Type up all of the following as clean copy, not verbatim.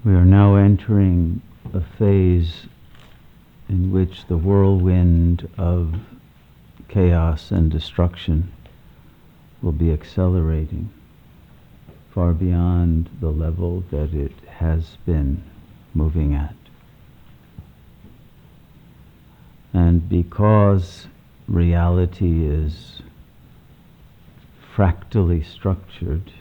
We are now entering a phase in which the whirlwind of chaos and destruction will be accelerating far beyond the level that it has been moving at. And because reality is fractally structured,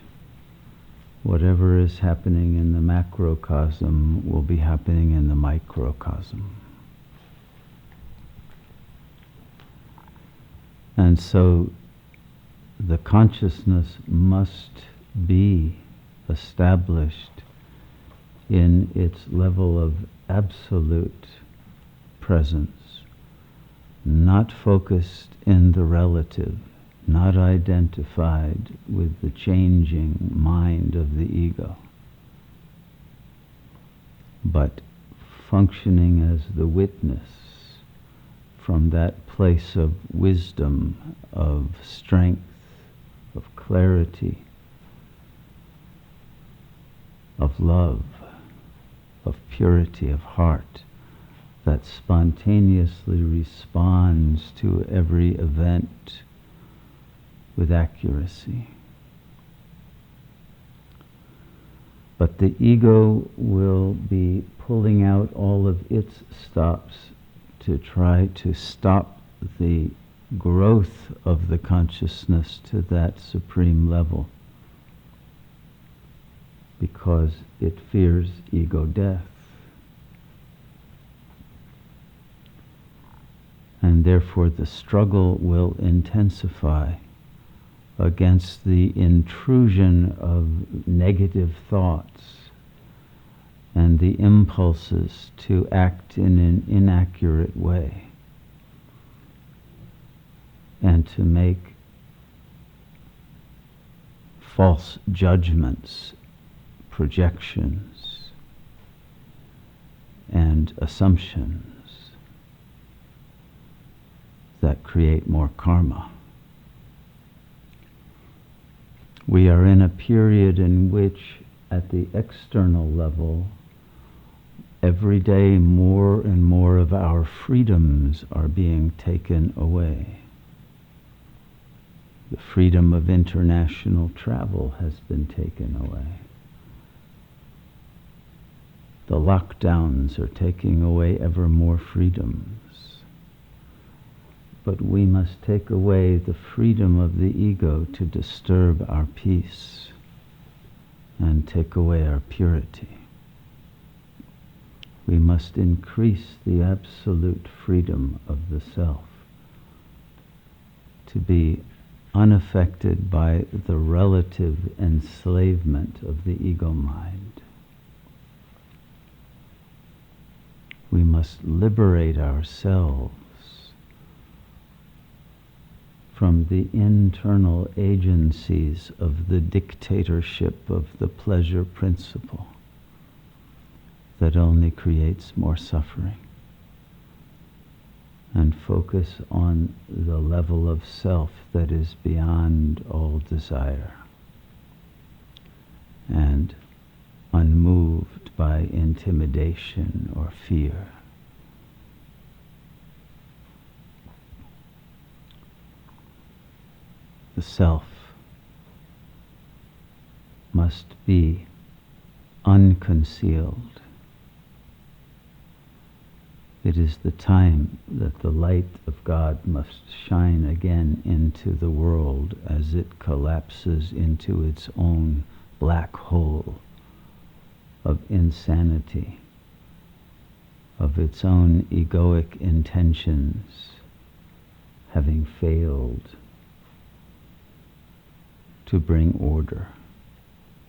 whatever is happening in the macrocosm will be happening in the microcosm. And so the consciousness must be established in its level of absolute presence, not focused in the relative, not identified with the changing mind of the ego, but functioning as the witness from that place of wisdom, of strength, of clarity, of love, of purity of heart, that spontaneously responds to every event with accuracy. But the ego will be pulling out all of its stops to try to stop the growth of the consciousness to that supreme level, because it fears ego death. And therefore the struggle will intensify against the intrusion of negative thoughts and the impulses to act in an inaccurate way and to make false judgments, projections, and assumptions that create more karma. We are in a period in which, at the external level, every day more and more of our freedoms are being taken away. The freedom of international travel has been taken away. The lockdowns are taking away ever more freedoms. But we must take away the freedom of the ego to disturb our peace and take away our purity. We must increase the absolute freedom of the self to be unaffected by the relative enslavement of the ego mind. We must liberate ourselves from the internal agencies of the dictatorship of the pleasure principle that only creates more suffering, and focus on the level of self that is beyond all desire and unmoved by intimidation or fear. The self must be unconcealed. It is the time that the light of God must shine again into the world as it collapses into its own black hole of insanity, of its own egoic intentions having failed to bring order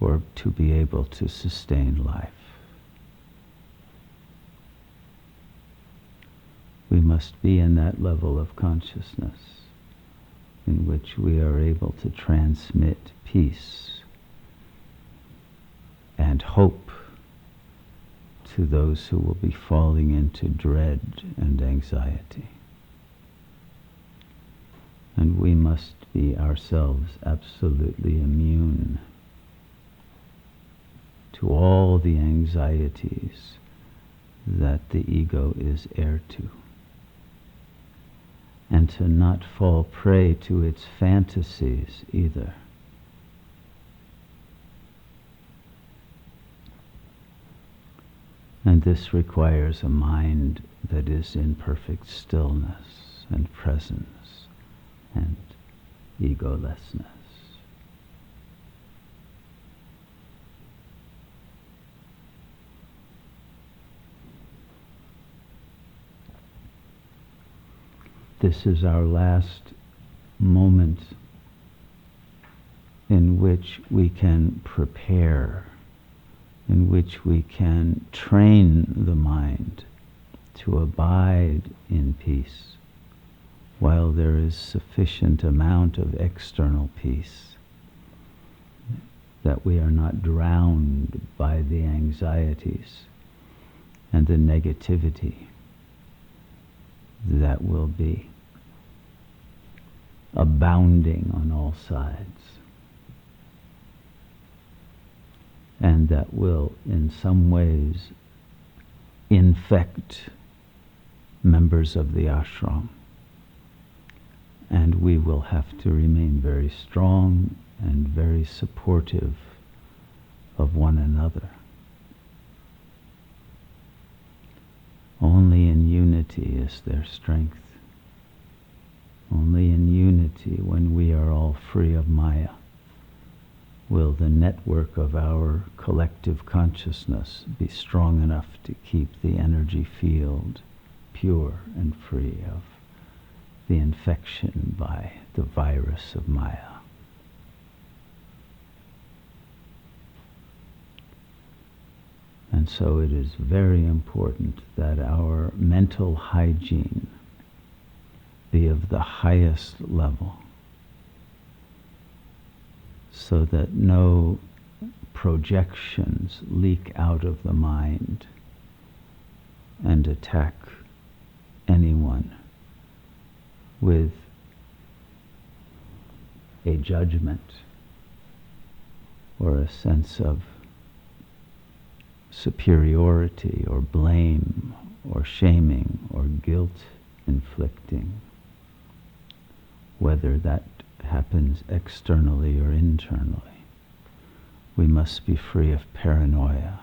or to be able to sustain life. We must be in that level of consciousness in which we are able to transmit peace and hope to those who will be falling into dread and anxiety. And we must be ourselves absolutely immune to all the anxieties that the ego is heir to, and to not fall prey to its fantasies either. And this requires a mind that is in perfect stillness and presence and egolessness. This is our last moment in which we can prepare, in which we can train the mind to abide in peace while there is sufficient amount of external peace, that we are not drowned by the anxieties and the negativity that will be abounding on all sides, and that will in some ways infect members of the ashram. And we will have to remain very strong and very supportive of one another. Only in unity is there strength. Only in unity, when we are all free of Maya, will the network of our collective consciousness be strong enough to keep the energy field pure and free of the infection by the virus of Maya. And so it is very important that our mental hygiene be of the highest level, so that no projections leak out of the mind and attack anyone with a judgment or a sense of superiority or blame or shaming or guilt inflicting, whether that happens externally or internally. We must be free of paranoia.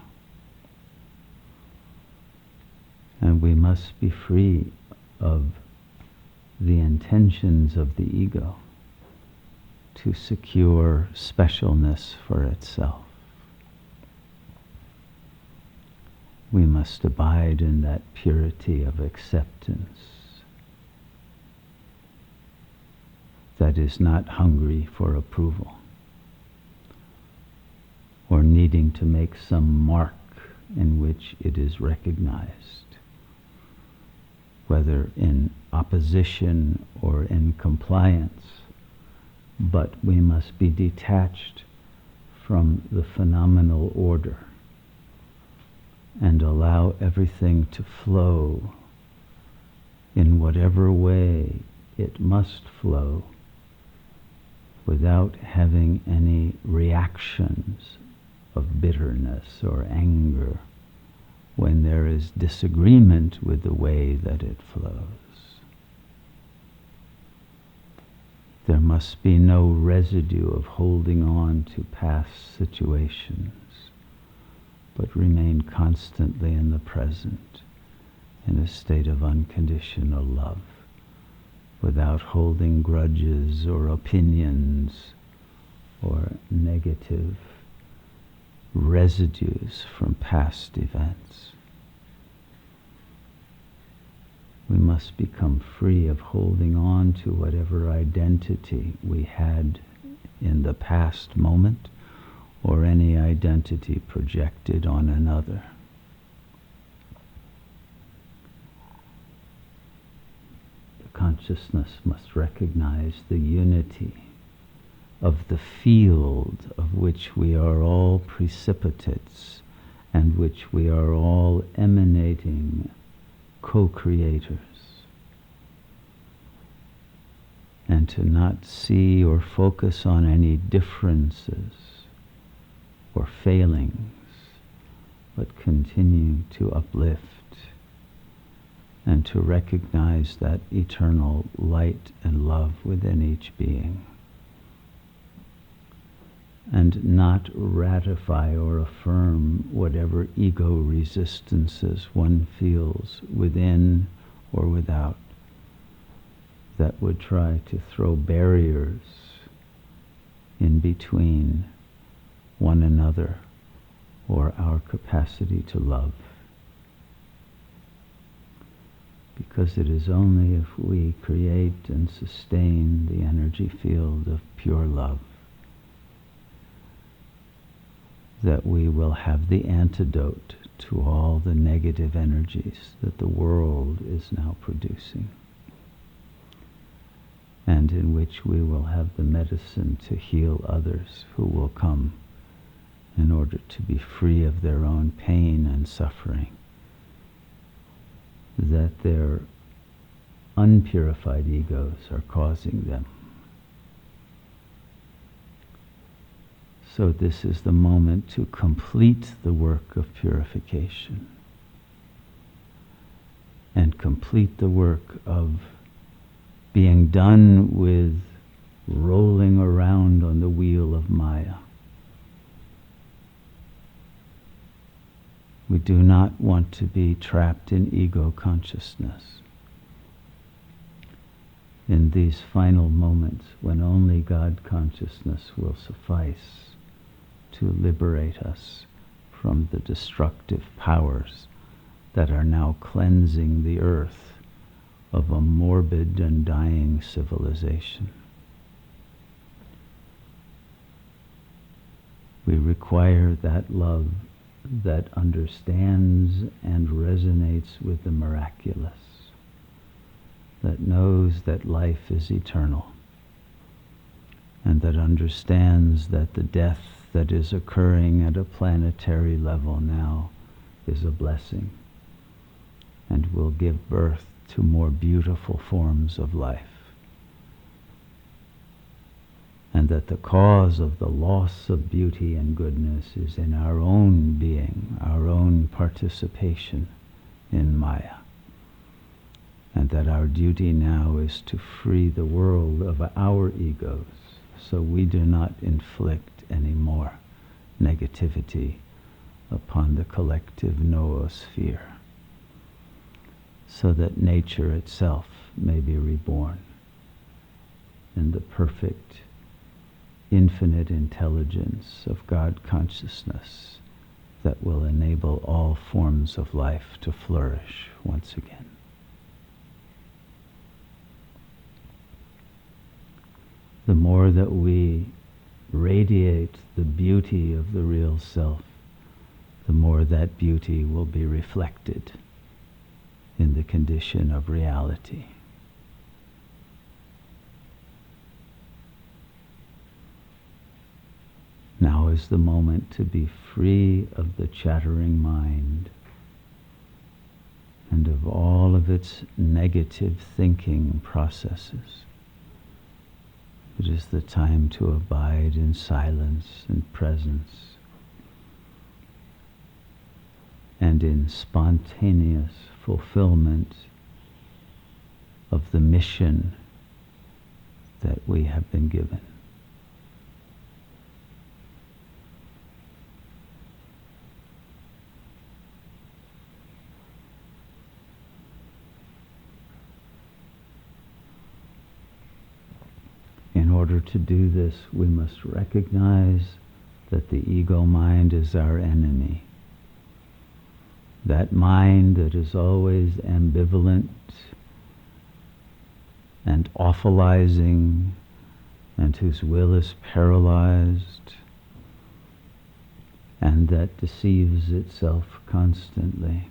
And we must be free of the intentions of the ego to secure specialness for itself. We must abide in that purity of acceptance that is not hungry for approval or needing to make some mark in which it is recognized, whether in opposition or in compliance. But we must be detached from the phenomenal order and allow everything to flow in whatever way it must flow, without having any reactions of bitterness or anger when there is disagreement with the way that it flows. There must be no residue of holding on to past situations, but remain constantly in the present, in a state of unconditional love, without holding grudges or opinions or negative residues from past events. We must become free of holding on to whatever identity we had in the past moment, or any identity projected on another. The consciousness must recognize the unity of the field of which we are all precipitates and which we are all emanating co-creators, and to not see or focus on any differences or failings, but continue to uplift and to recognize that eternal light and love within each being, and not ratify or affirm whatever ego resistances one feels within or without that would try to throw barriers in between one another or our capacity to love. Because it is only if we create and sustain the energy field of pure love that we will have the antidote to all the negative energies that the world is now producing, and in which we will have the medicine to heal others who will come in order to be free of their own pain and suffering that their unpurified egos are causing them. So this is the moment to complete the work of purification and complete the work of being done with rolling around on the wheel of Maya. We do not want to be trapped in ego consciousness. In these final moments when only God consciousness will suffice to liberate us from the destructive powers that are now cleansing the earth of a morbid and dying civilization. We require that love that understands and resonates with the miraculous, that knows that life is eternal, and that understands that the death that is occurring at a planetary level now is a blessing and will give birth to more beautiful forms of life, and that the cause of the loss of beauty and goodness is in our own being, our own participation in Maya, and that our duty now is to free the world of our egos so we do not inflict any more negativity upon the collective noosphere, so that nature itself may be reborn in the perfect infinite intelligence of God consciousness that will enable all forms of life to flourish once again. The more that we radiate the beauty of the real self, the more that beauty will be reflected in the condition of reality. Now is the moment to be free of the chattering mind and of all of its negative thinking processes. It is the time to abide in silence and presence and in spontaneous fulfillment of the mission that we have been given. In order to do this, we must recognize that the ego mind is our enemy. That mind that is always ambivalent and awfulizing and whose will is paralyzed and that deceives itself constantly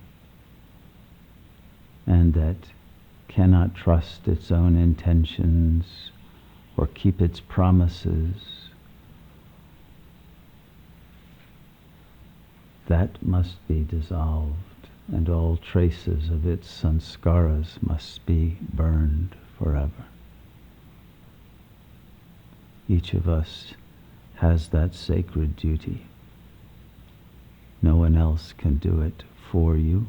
and that cannot trust its own intentions or keep its promises, that must be dissolved, and all traces of its sanskaras must be burned forever. Each of us has that sacred duty. No one else can do it for you.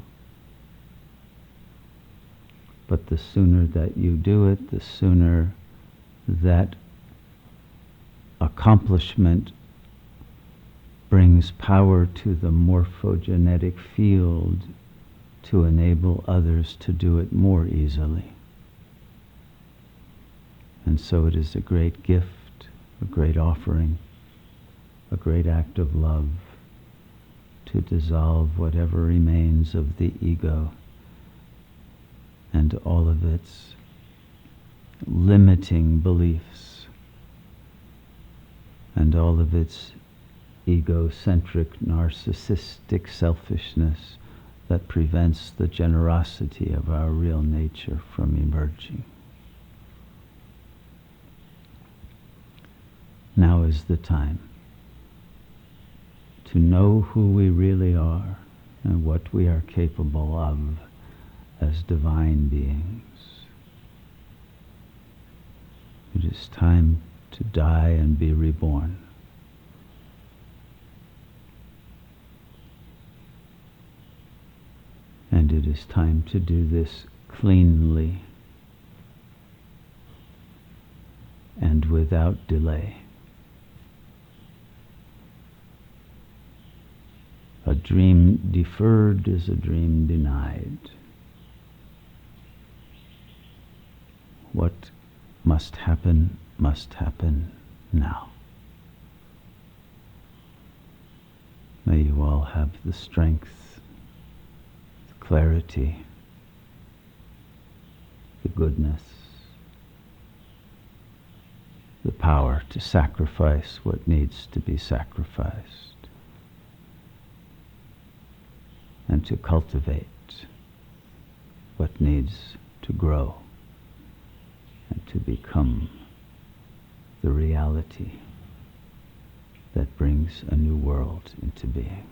But the sooner that you do it, the sooner that accomplishment brings power to the morphogenetic field to enable others to do it more easily. And so it is a great gift, a great offering, a great act of love to dissolve whatever remains of the ego and all of its limiting beliefs and all of its egocentric, narcissistic selfishness that prevents the generosity of our real nature from emerging. Now is the time to know who we really are and what we are capable of as divine beings. It is time to die and be reborn. And it is time to do this cleanly and without delay. A dream deferred is a dream denied. What must happen now. May you all have the strength, the clarity, the goodness, the power to sacrifice what needs to be sacrificed, and to cultivate what needs to grow and to become the reality that brings a new world into being.